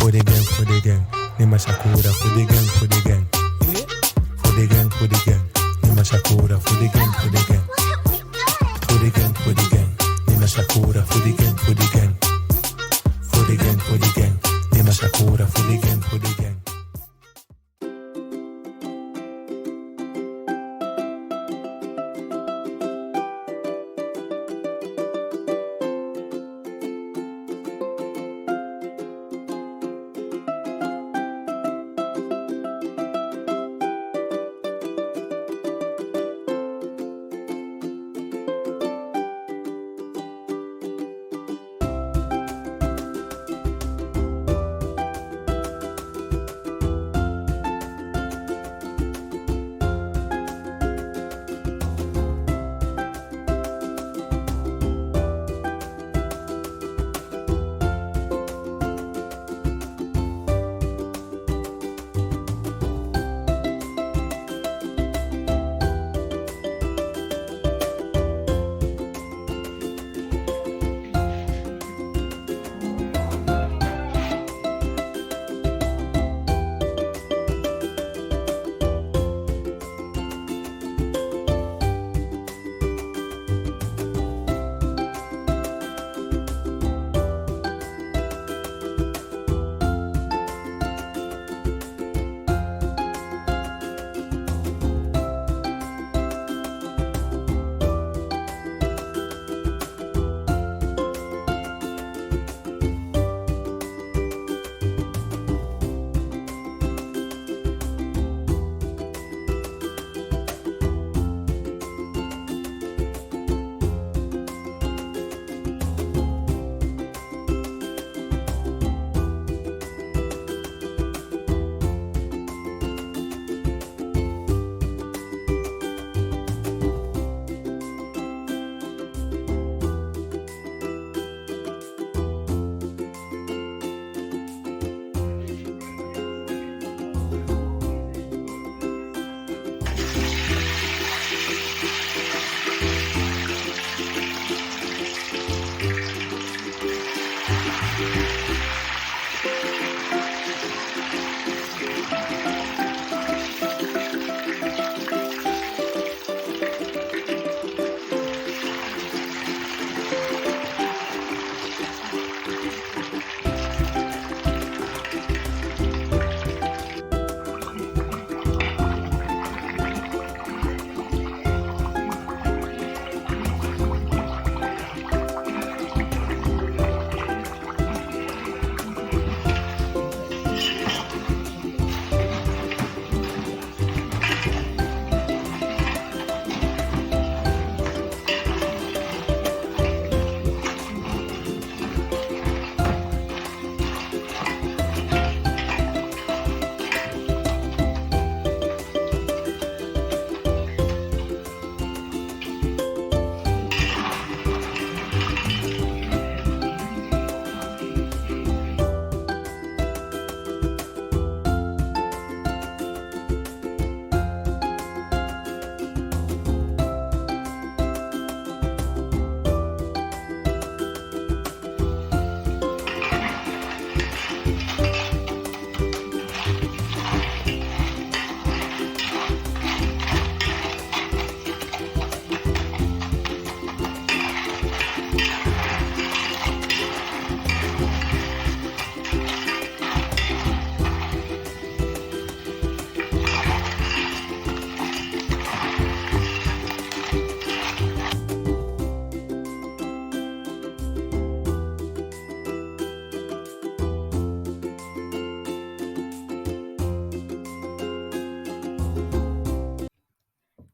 Foodie Geng, ni mashakura. Foodie Geng, Foodie Geng. Foodie Geng, Foodie Geng, ni mashakura. Foodie Geng, Foodie Geng. Foodie Geng, Foodie Geng, ni mashakura. Foodie Geng, Foodie Geng. Foodie Geng, Foodie Geng, ni mashakura. Foodie Geng, Foodie Geng.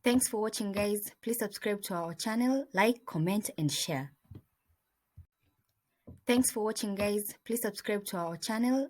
Thanks for watching, guys. Please subscribe to our channel, like, comment, and share. Thanks for watching, guys. Please subscribe to our channel.